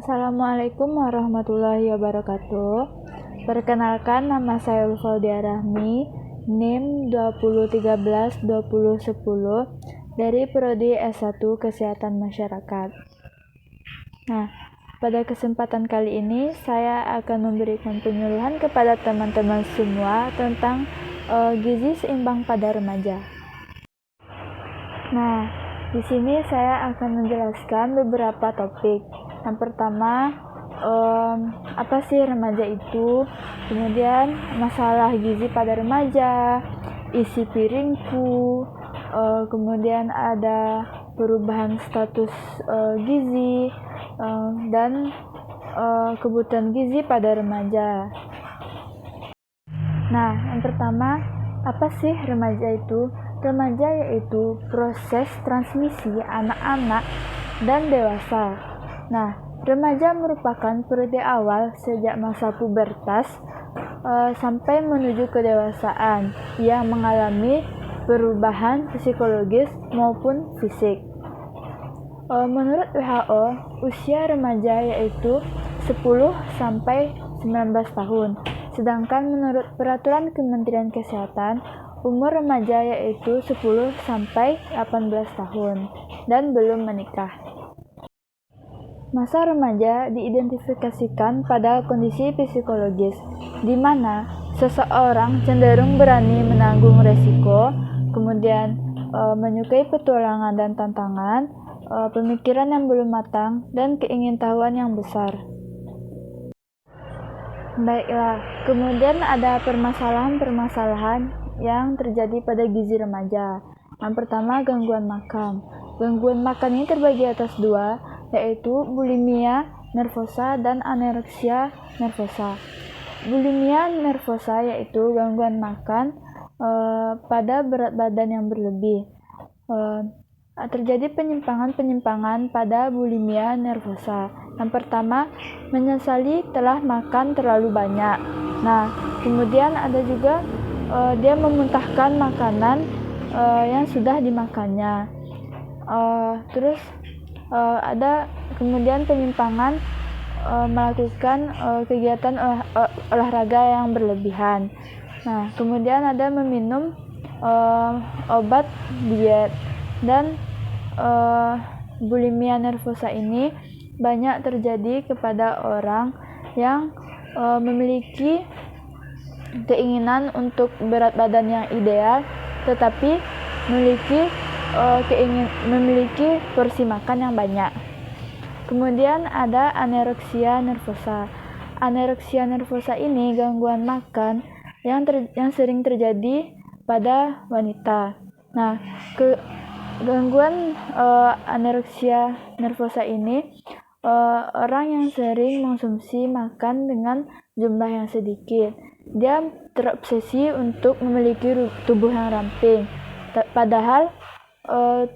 Assalamualaikum warahmatullahi wabarakatuh. Perkenalkan, nama saya Ulfaudia Rahmi, NIM 2013-2010 dari Prodi S1 Kesehatan Masyarakat. Nah, pada kesempatan kali ini saya akan memberikan penyuluhan kepada teman-teman semua tentang gizi seimbang pada remaja. Nah, di sini saya akan menjelaskan beberapa topik. Yang pertama, apa sih remaja itu? Kemudian masalah gizi pada remaja, isi piringku, kemudian ada perubahan status gizi, dan kebutuhan gizi pada remaja. Nah, yang pertama, apa sih remaja itu? Remaja yaitu proses transmisi anak-anak dan dewasa. Nah, remaja merupakan periode awal sejak masa pubertas sampai menuju kedewasaan yang mengalami perubahan psikologis maupun fisik. Menurut WHO, usia remaja yaitu 10 sampai 19 tahun. Sedangkan menurut peraturan Kementerian Kesehatan, umur remaja yaitu 10 sampai 18 tahun dan belum menikah. Masa remaja diidentifikasikan pada kondisi psikologis, di mana seseorang cenderung berani menanggung resiko, kemudian menyukai petualangan dan tantangan, pemikiran yang belum matang, dan keingintahuan yang besar. Baiklah, kemudian ada permasalahan-permasalahan yang terjadi pada gizi remaja. Yang pertama, gangguan makan. Gangguan makan ini terbagi atas dua, yaitu bulimia nervosa dan anoreksia nervosa. Bulimia nervosa yaitu gangguan makan pada berat badan yang berlebih. Terjadi penyimpangan-penyimpangan pada bulimia nervosa. Yang pertama, menyesali telah makan terlalu banyak. Nah, kemudian ada juga dia memuntahkan makanan yang sudah dimakannya. Terus ada kemudian penyimpangan melakukan kegiatan olahraga yang berlebihan. Nah, kemudian ada meminum obat diet. Dan bulimia nervosa ini banyak terjadi kepada orang yang memiliki keinginan untuk berat badan yang ideal, tetapi memiliki porsi makan yang banyak. Kemudian ada anoreksia nervosa. Anoreksia nervosa ini gangguan makan yang sering terjadi pada wanita. Nah, gangguan anoreksia nervosa ini orang yang sering mengonsumsi makan dengan jumlah yang sedikit. Dia terobsesi untuk memiliki tubuh yang ramping, padahal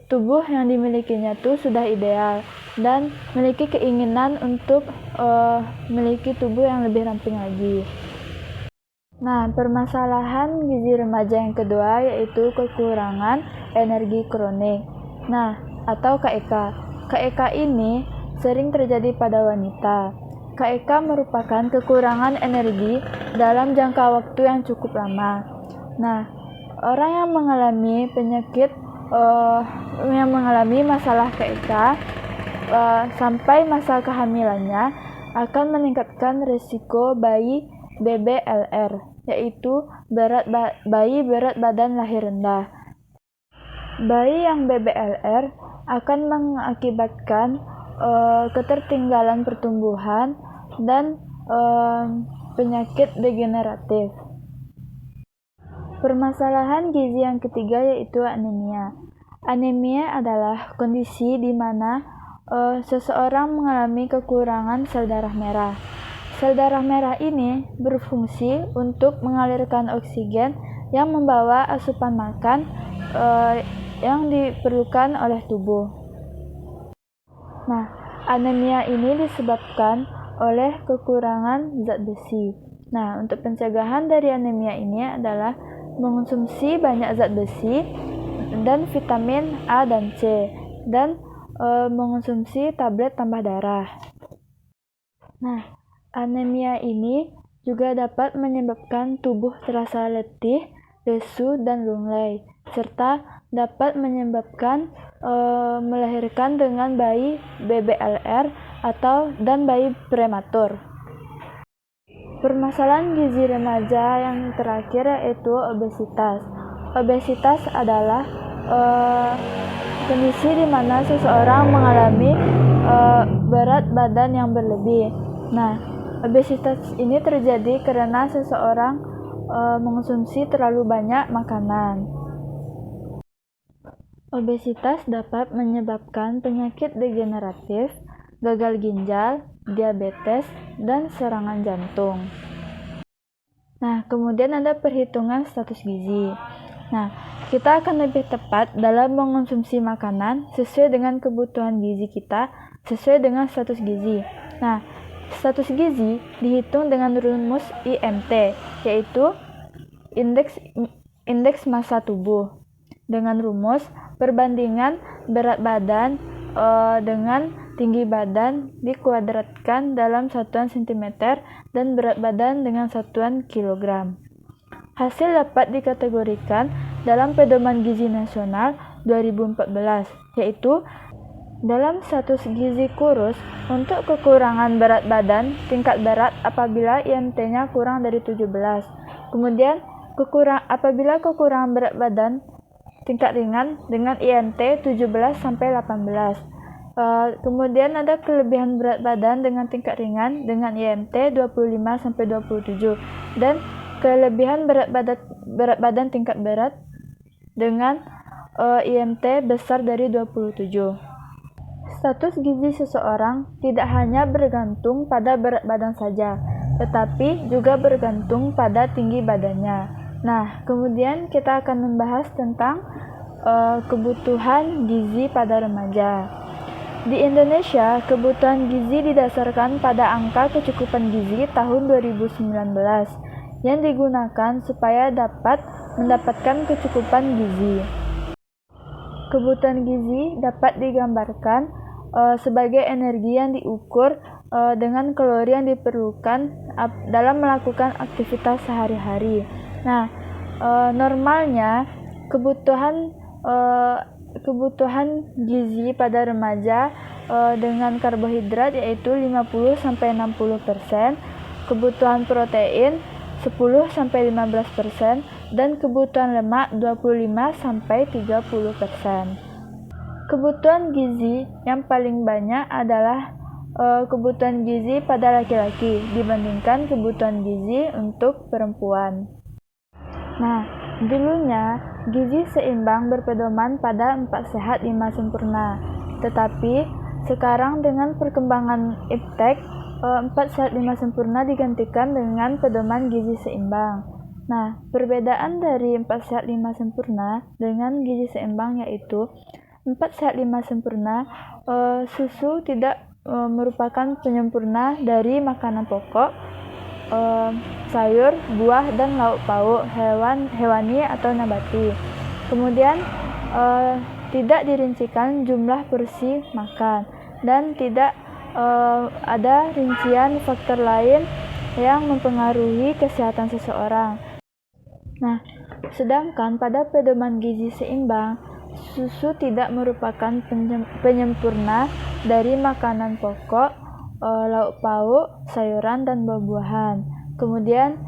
tubuh yang dimilikinya itu sudah ideal dan memiliki keinginan untuk memiliki tubuh yang lebih ramping lagi. Nah, permasalahan gizi remaja yang kedua yaitu kekurangan energi kronik. Nah, atau KEK. KEK ini sering terjadi pada wanita. KEK merupakan kekurangan energi dalam jangka waktu yang cukup lama. Nah, orang yang mengalami masalah KEK sampai masa kehamilannya akan meningkatkan risiko bayi BBLR, yaitu bayi berat badan lahir rendah. Bayi yang BBLR akan mengakibatkan ketertinggalan pertumbuhan dan penyakit degeneratif. Permasalahan gizi yang ketiga yaitu anemia. Anemia adalah kondisi di mana seseorang mengalami kekurangan sel darah merah. Sel darah merah ini berfungsi untuk mengalirkan oksigen yang membawa asupan makan yang diperlukan oleh tubuh. Nah, anemia ini disebabkan oleh kekurangan zat besi. Nah, untuk pencegahan dari anemia ini adalah mengonsumsi banyak zat besi dan vitamin A dan C, dan mengonsumsi tablet tambah darah. Nah, anemia ini juga dapat menyebabkan tubuh terasa letih, lesu, dan lunglai, serta dapat menyebabkan melahirkan dengan bayi BBLR dan bayi prematur. Permasalahan gizi remaja yang terakhir yaitu obesitas. Obesitas adalah kondisi di mana seseorang mengalami berat badan yang berlebih. Nah, obesitas ini terjadi karena seseorang mengonsumsi terlalu banyak makanan. Obesitas dapat menyebabkan penyakit degeneratif, gagal ginjal, diabetes, dan serangan jantung. Nah, kemudian ada perhitungan status gizi. Nah, kita akan lebih tepat dalam mengonsumsi makanan sesuai dengan kebutuhan gizi kita, sesuai dengan status gizi. Nah, status gizi dihitung dengan rumus IMT, yaitu indeks massa tubuh. Dengan rumus perbandingan berat badan dengan tinggi badan dikuadratkan dalam satuan cm dan berat badan dengan satuan kilogram. Hasil dapat dikategorikan dalam Pedoman Gizi Nasional 2014, yaitu dalam status gizi kurus untuk kekurangan berat badan tingkat berat apabila IMT-nya kurang dari 17. Kemudian apabila kekurangan berat badan tingkat ringan dengan IMT 17 sampai 18. Kemudian ada kelebihan berat badan dengan tingkat ringan dengan IMT 25 sampai 27 dan kelebihan berat badan tingkat berat dengan IMT besar dari 27. Status gizi seseorang tidak hanya bergantung pada berat badan saja, tetapi juga bergantung pada tinggi badannya. Nah, kemudian kita akan membahas tentang kebutuhan gizi pada remaja. Di Indonesia, kebutuhan gizi didasarkan pada angka kecukupan gizi tahun 2019 yang digunakan supaya dapat mendapatkan kecukupan gizi. Kebutuhan gizi dapat digambarkan sebagai energi yang diukur dengan kalori yang diperlukan dalam melakukan aktivitas sehari-hari. Nah, normalnya kebutuhan gizi pada remaja dengan karbohidrat yaitu 50-60%, kebutuhan protein 10-15%, dan kebutuhan lemak 25-30%. Kebutuhan gizi yang paling banyak adalah kebutuhan gizi pada laki-laki dibandingkan kebutuhan gizi untuk perempuan. Nah, dulunya gizi seimbang berpedoman pada 4 sehat 5 sempurna. Tetapi sekarang dengan perkembangan iptek, 4 sehat 5 sempurna digantikan dengan pedoman gizi seimbang. Nah, perbedaan dari 4 sehat 5 sempurna dengan gizi seimbang yaitu 4 sehat 5 sempurna, susu tidak merupakan penyempurna dari makanan pokok, sayur, buah, dan lauk pauk, hewani atau nabati. Kemudian tidak dirincikan jumlah porsi makan dan tidak ada rincian faktor lain yang mempengaruhi kesehatan seseorang. Nah, sedangkan pada pedoman gizi seimbang, susu tidak merupakan penyempurna dari makanan pokok, lauk pauk, sayuran, dan buah-buahan. Kemudian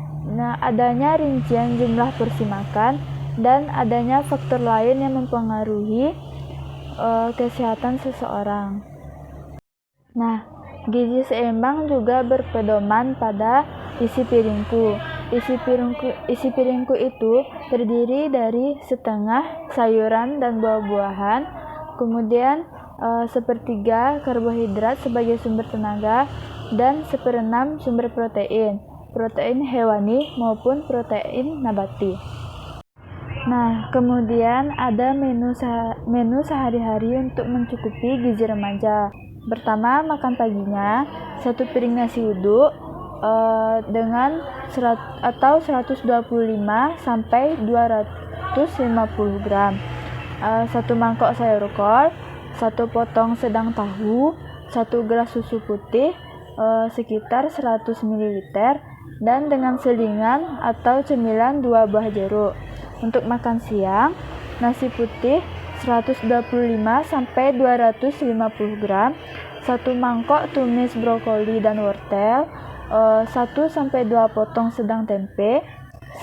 adanya rincian jumlah porsi makan dan adanya faktor lain yang mempengaruhi kesehatan seseorang. Nah, gizi seimbang juga berpedoman pada isi piringku. Isi piringku itu terdiri dari setengah sayuran dan buah-buahan, kemudian sepertiga karbohidrat sebagai sumber tenaga, dan 1/6 sumber protein hewani maupun protein nabati. Nah, kemudian ada menu sehari-hari untuk mencukupi gizi remaja. Pertama, makan paginya 1 piring nasi uduk dengan 125 sampai 250 gram, 1 mangkok sayur kol, 1 potong sedang tahu, 1 gelas susu putih, sekitar 100 ml dan dengan selingan atau cemilan 2 buah jeruk. Untuk makan siang, nasi putih 125 sampai 250 gram, 1 mangkok tumis brokoli dan wortel, 1 sampai 2 potong sedang tempe,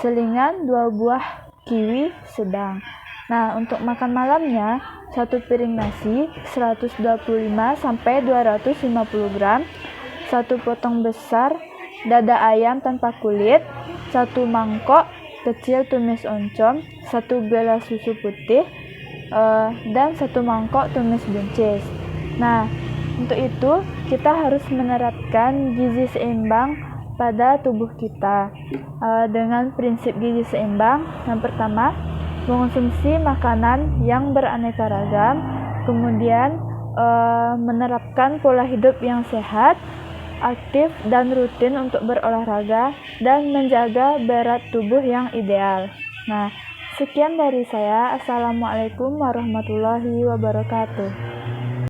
selingan 2 buah kiwi sedang. Nah, untuk makan malamnya, 1 piring nasi 125 sampai 250 gram, 1 potong besar dada ayam tanpa kulit, 1 mangkok kecil tumis oncom, 1 gelas susu putih, dan 1 mangkok tumis buncis. Nah, untuk itu kita harus menerapkan gizi seimbang pada tubuh kita dengan prinsip gizi seimbang. Yang pertama, mengonsumsi makanan yang beraneka ragam, kemudian menerapkan pola hidup yang sehat, aktif dan rutin untuk berolahraga, dan menjaga berat tubuh yang ideal. Nah, sekian dari saya. Assalamualaikum warahmatullahi wabarakatuh.